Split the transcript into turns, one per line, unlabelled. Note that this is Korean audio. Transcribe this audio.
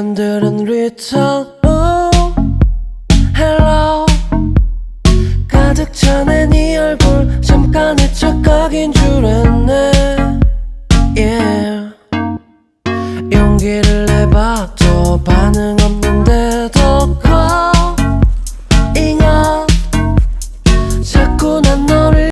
미련들은 return. Hello. 가득 차네 네 얼굴. 잠깐의 착각인 줄 알았네. Yeah. 용기를 내봐도 반응